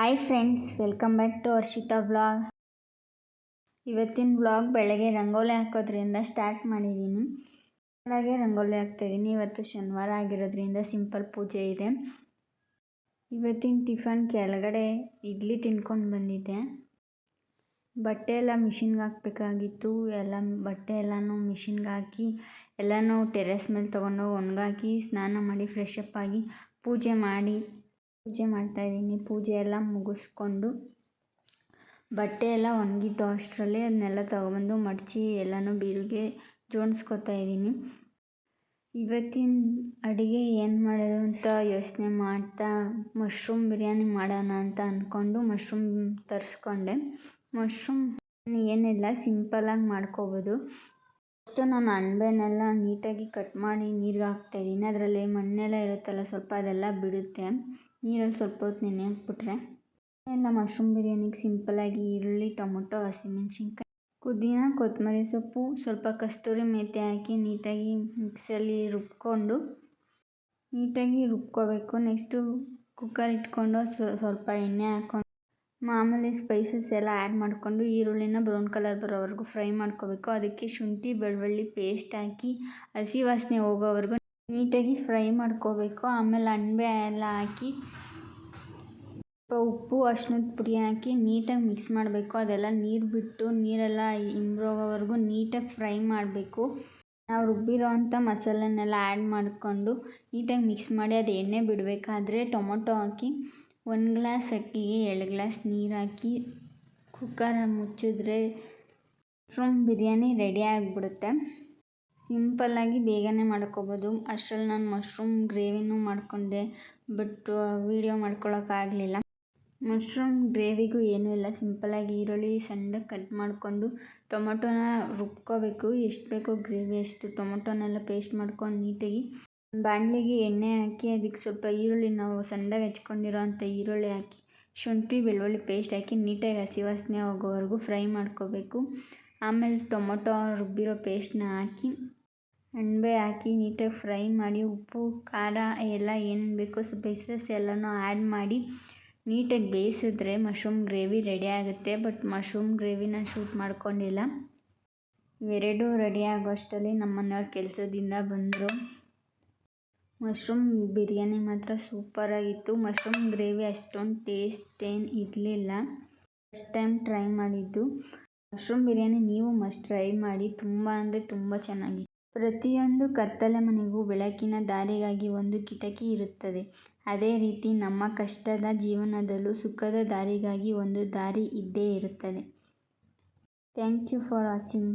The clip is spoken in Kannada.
Hi friends, welcome back to Harshita vlog. ಇವತ್ತಿನ ವ್ಲಾಗ್ ಬೆಳಗ್ಗೆ ರಂಗೋಲಿ ಹಾಕೋದ್ರಿಂದ ಸ್ಟಾರ್ಟ್ ಮಾಡಿದ್ದೀನಿ. ಬೆಳಗ್ಗೆ ರಂಗೋಲಿ ಹಾಕ್ತಾಯಿದ್ದೀನಿ. ಇವತ್ತು ಶನಿವಾರ ಆಗಿರೋದ್ರಿಂದ ಸಿಂಪಲ್ ಪೂಜೆ ಇದೆ. ಇವತ್ತಿನ ಟಿಫನ್ ಕೆಳಗಡೆ ಇಡ್ಲಿ ತಿನ್ಕೊಂಡು ಬಂದಿದ್ದೆ. ಬಟ್ಟೆ ಎಲ್ಲ ಮಿಷಿನ್ಗೆ ಹಾಕಬೇಕಾಗಿತ್ತು. ಬಟ್ಟೆ ಎಲ್ಲನೂ ಮಿಷಿನ್ಗೆ ಹಾಕಿ ಎಲ್ಲನೂ ಟೆರೆಸ್ ಮೇಲೆ ತೊಗೊಂಡು ಒಣಗಾಕಿ ಸ್ನಾನ ಮಾಡಿ ಫ್ರೆಶ್ ಅಪ್ ಆಗಿ ಪೂಜೆ ಮಾಡ್ತಾಯಿದ್ದೀನಿ. ಪೂಜೆ ಎಲ್ಲ ಮುಗಿಸ್ಕೊಂಡು ಬಟ್ಟೆ ಎಲ್ಲ ಒಣಗಿದ್ದು ಅಷ್ಟರಲ್ಲಿ ಅದನ್ನೆಲ್ಲ ತೊಗೊಬಂದು ಮಡಚಿ ಎಲ್ಲನೂ ಬೀರುಗೆ ಜೋಡಿಸ್ಕೊತಾ ಇದ್ದೀನಿ. ಇವತ್ತಿನ ಅಡುಗೆ ಏನು ಮಾಡೋದು ಅಂತ ಯೋಚನೆ ಮಾಡ್ತಾ ಮಶ್ರೂಮ್ ಬಿರಿಯಾನಿ ಮಾಡೋಣ ಅಂತ ಅಂದ್ಕೊಂಡು ಮಶ್ರೂಮ್ ತರಿಸ್ಕೊಂಡೆ. ಮಶ್ರೂಮ್ ಏನಿಲ್ಲ, ಸಿಂಪಲಾಗಿ ಮಾಡ್ಕೋಬೋದು. ಫಸ್ಟು ನಾನು ಅಣಬೆನೆಲ್ಲ ನೀಟಾಗಿ ಕಟ್ ಮಾಡಿ ನೀರಿಗೆ ಹಾಕ್ತಾಯಿದ್ದೀನಿ. ಅದರಲ್ಲಿ ಮಣ್ಣೆಲ್ಲ ಇರುತ್ತಲ್ಲ ಸ್ವಲ್ಪ, ಅದೆಲ್ಲ ಬಿಡುತ್ತೆ. ನೀರಲ್ಲಿ ಸ್ವಲ್ಪ ಹೊತ್ತು ನೆನೆ ಹಾಕ್ಬಿಟ್ರೆ ಎಲ್ಲ. ಮಶ್ರೂಮ್ ಬಿರಿಯಾನಿಗೆ ಸಿಂಪಲಾಗಿ ಈರುಳ್ಳಿ, ಟೊಮೊಟೊ, ಹಸಿಮೆಣ್ಸಿನ್ಕಾಯಿ, ಪುದೀನ, ಕೊತ್ತಂಬರಿ ಸೊಪ್ಪು, ಸ್ವಲ್ಪ ಕಸ್ತೂರಿ ಮೇಥಿ ಹಾಕಿ ನೀಟಾಗಿ ಮಿಕ್ಸಲ್ಲಿ ರುಬ್ಕೋಬೇಕು. ನೆಕ್ಸ್ಟು ಕುಕ್ಕರ್ ಇಟ್ಕೊಂಡು ಸ್ವಲ್ಪ ಎಣ್ಣೆ ಹಾಕ್ಕೊಂಡು ಮಾಮೂಲಿ ಸ್ಪೈಸಸ್ ಎಲ್ಲ ಆ್ಯಡ್ ಮಾಡಿಕೊಂಡು ಈರುಳ್ಳಿನ ಬ್ರೌನ್ ಕಲರ್ ಬರೋವರೆಗೂ ಫ್ರೈ ಮಾಡ್ಕೋಬೇಕು. ಅದಕ್ಕೆ ಶುಂಠಿ ಬೆಳ್ಳುಳ್ಳಿ ಪೇಸ್ಟ್ ಹಾಕಿ ಹಸಿ ವಾಸನೆ ಹೋಗೋವರೆಗೂ ನೀಟಾಗಿ ಫ್ರೈ ಮಾಡ್ಕೋಬೇಕು. ಆಮೇಲೆ ಅಣಬೆ ಎಲ್ಲ ಹಾಕಿ ಸ್ವಲ್ಪ ಉಪ್ಪು, ಅರಿಶಿಣದ ಪುಡಿ ಹಾಕಿ ನೀಟಾಗಿ ಮಿಕ್ಸ್ ಮಾಡಬೇಕು. ಅದೆಲ್ಲ ನೀರು ಬಿಟ್ಟು ನೀರೆಲ್ಲ ಇಂಬ್ರೋಗೋವರೆಗೂ ನೀಟಾಗಿ ಫ್ರೈ ಮಾಡಬೇಕು. ನಾವು ರುಬ್ಬಿರೋ ಅಂಥ ಮಸಾಲೆನೆಲ್ಲ ಆ್ಯಡ್ ಮಾಡಿಕೊಂಡು ನೀಟಾಗಿ ಮಿಕ್ಸ್ ಮಾಡಿ ಅದು ಎಣ್ಣೆ ಬಿಡಬೇಕಾದ್ರೆ ಟೊಮೊಟೊ ಹಾಕಿ 1 ಗ್ಲಾಸ್ ಅಕ್ಕಿಗೆ 2 ಗ್ಲಾಸ್ ನೀರು ಹಾಕಿ ಕುಕ್ಕರ್ ಮುಚ್ಚಿದ್ರೆ ಮಶ್ರೂಮ್ ಬಿರಿಯಾನಿ ರೆಡಿ ಆಗಿಬಿಡುತ್ತೆ. ಸಿಂಪಲ್ಲಾಗಿ ಬೇಗನೆ ಮಾಡ್ಕೋಬೋದು. ಅಷ್ಟರಲ್ಲಿ ನಾನು ಮಶ್ರೂಮ್ ಗ್ರೇವಿನೂ ಮಾಡಿಕೊಂಡೆ, ಬಟ್ ವೀಡಿಯೋ ಮಾಡ್ಕೊಳ್ಳೋಕ್ಕಾಗಲಿಲ್ಲ. ಮಶ್ರೂಮ್ ಗ್ರೇವಿಗೂ ಏನೂ ಇಲ್ಲ, ಸಿಂಪಲ್ಲಾಗಿ ಈರುಳ್ಳಿ ಸಣ್ಣದಾಗಿ ಕಟ್ ಮಾಡಿಕೊಂಡು ಟೊಮೊಟೊನ ರುಬ್ಕೋಬೇಕು. ಎಷ್ಟು ಬೇಕೋ ಗ್ರೇವಿ ಅಷ್ಟು ಟೊಮೊಟೊನೆಲ್ಲ ಪೇಸ್ಟ್ ಮಾಡ್ಕೊಂಡು ನೀಟಾಗಿ ಬಾಣಲಿಗೆ ಎಣ್ಣೆ ಹಾಕಿ ಅದಕ್ಕೆ ಸ್ವಲ್ಪ ಈರುಳ್ಳಿ, ನಾವು ಸಣ್ಣದಾಗಿ ಹೆಚ್ಕೊಂಡಿರೋ ಅಂಥ ಈರುಳ್ಳಿ ಹಾಕಿ ಶುಂಠಿ ಬೆಳ್ಳುಳ್ಳಿ ಪೇಸ್ಟ್ ಹಾಕಿ ನೀಟಾಗಿ ಹಸಿ ವಾಸನೆ ಹೋಗೋವರೆಗೂ ಫ್ರೈ ಮಾಡ್ಕೋಬೇಕು. ಆಮೇಲೆ ಟೊಮೊಟೊ ರುಬ್ಬಿರೋ ಪೇಸ್ಟನ್ನ ಹಾಕಿ ಅಣಬೆ ಹಾಕಿ ನೀಟಾಗಿ ಫ್ರೈ ಮಾಡಿ ಉಪ್ಪು, ಖಾರ ಎಲ್ಲ ಏನೇನು ಬೇಕೋ ಸ್ಪೈಸಸ್ ಎಲ್ಲನೂ ಆ್ಯಡ್ ಮಾಡಿ ನೀಟಾಗಿ ಬೇಯಿಸಿದ್ರೆ ಮಶ್ರೂಮ್ ಗ್ರೇವಿ ರೆಡಿ ಆಗುತ್ತೆ. ಬಟ್ ಮಶ್ರೂಮ್ ಗ್ರೇವಿ ನಾನು ಶೂಟ್ ಮಾಡ್ಕೊಂಡಿಲ್ಲ. ಇವೆರಡೂ ರೆಡಿ ಆಗೋಷ್ಟರಲ್ಲಿ ನಮ್ಮ ಮನೆಯವ್ರು ಕೆಲಸದಿಂದ ಬಂದರು. ಮಶ್ರೂಮ್ ಬಿರಿಯಾನಿ ಮಾತ್ರ ಸೂಪರಾಗಿತ್ತು. ಮಶ್ರೂಮ್ ಗ್ರೇವಿ ಅಷ್ಟೊಂದು ಟೇಸ್ಟ್ ಏನು ಇರಲಿಲ್ಲ. ಫಸ್ಟ್ ಟೈಮ್ ಟ್ರೈ ಮಾಡಿದ್ದು ಮಶ್ರೂಮ್ ಬಿರಿಯಾನಿ. ನೀವು ಮಸ್ಟ್ ಟ್ರೈ ಮಾಡಿ. ತುಂಬ ಅಂದರೆ ತುಂಬ ಚೆನ್ನಾಗಿತ್ತು. ಪ್ರತಿಯೊಂದು ಕತ್ತಲೆ ಮನೆಗೂ ಬೆಳಕಿನ ದಾರಿಗಾಗಿ ಒಂದು ಕಿಟಕಿ ಇರುತ್ತದೆ. ಅದೇ ರೀತಿ ನಮ್ಮ ಕಷ್ಟದ ಜೀವನದಲ್ಲೂ ಸುಖದ ದಾರಿಗಾಗಿ ಒಂದು ದಾರಿ ಇದ್ದೇ ಇರುತ್ತದೆ. Thank you for watching.